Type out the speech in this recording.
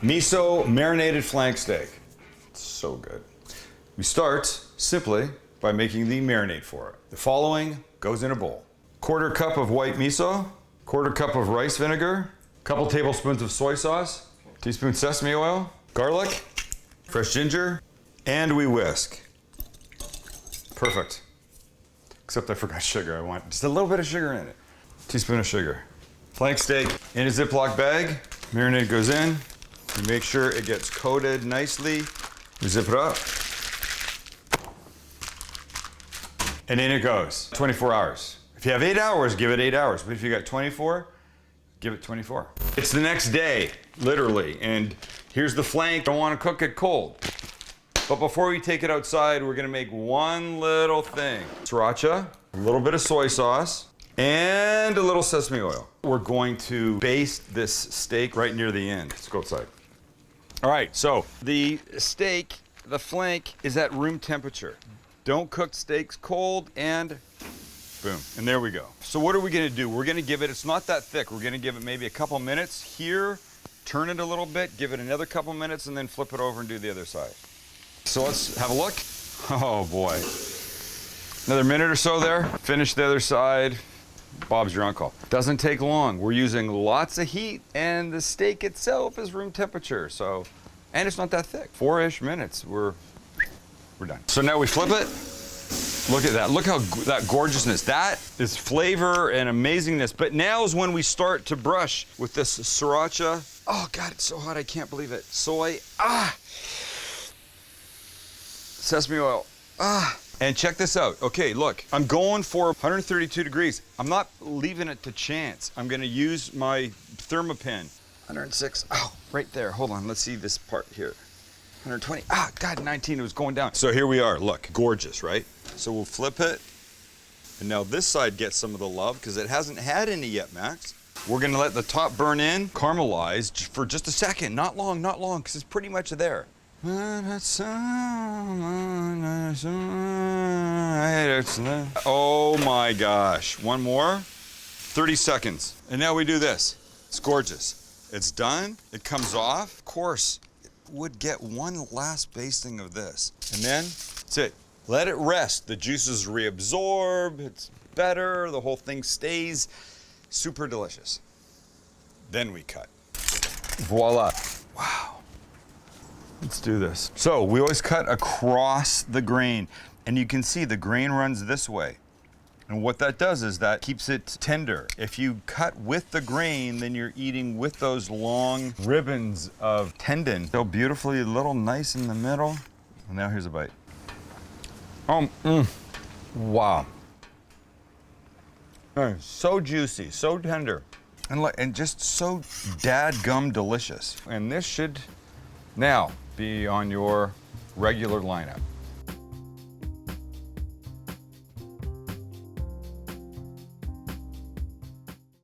Miso marinated flank steak. It's so good. We start simply by making the marinade for it. The following goes in a bowl. Quarter cup of white miso, quarter cup of rice vinegar, couple tablespoons of soy sauce, teaspoon sesame oil, garlic, fresh ginger, and we whisk. Perfect. Except I forgot sugar. I want just a little bit of sugar in it. Teaspoon of sugar. Flank steak in a Ziploc bag. Marinade goes in. We make sure it gets coated nicely. We zip it up. And in it goes. 24 hours. If you have 8 hours, give it 8 hours. But if you got 24, give it 24. It's the next day, literally. And here's the flank. Don't want to cook it cold. But before we take it outside, we're gonna make one little thing. Sriracha, a little bit of soy sauce, and a little sesame oil. We're going to baste this steak right near the end. Let's go outside. All right, so the steak, the flank, is at room temperature. Don't cook steaks cold, and boom, and there we go. So what are we gonna do? We're gonna give it, it's not that thick, we're gonna give it maybe a couple minutes here, turn it a little bit, give it another couple minutes, and then flip it over and do the other side. So let's have a look. Oh boy. Another minute or so there, finish the other side. Bob's your uncle. Doesn't take long. We're using lots of heat, and the steak itself is room temperature, so, and it's not that thick. 4-ish minutes, we're done. So now we flip it. Look at that, look how that gorgeousness. That is flavor and amazingness, but now is when we start to brush with this sriracha. Oh God, it's so hot, I can't believe it. Soy, sesame oil, And check this out. Okay, look, I'm going for 132 degrees. I'm not leaving it to chance. I'm gonna use my Thermopin. 106, right there. Hold on, let's see this part here. 120, God, 19, it was going down. So here we are, look, gorgeous, right? So we'll flip it. And now this side gets some of the love because it hasn't had any yet, Max. We're gonna let the top burn in, caramelize for just a second, not long, because it's pretty much there. Oh my gosh, one more, 30 seconds. And now we do this. It's gorgeous. It's done, it comes off. Of course, it would get one last basting of this. And then, that's it. Let it rest. The juices reabsorb, it's better, the whole thing stays super delicious. Then we cut. Voila. Wow. Let's do this. So we always cut across the grain, and you can see the grain runs this way. And what that does is that keeps it tender. If you cut with the grain, then you're eating with those long ribbons of tendon. So beautifully little nice in the middle. And now here's a bite. Wow. So juicy, so tender. And just so dadgum delicious. And this should now be on your regular lineup.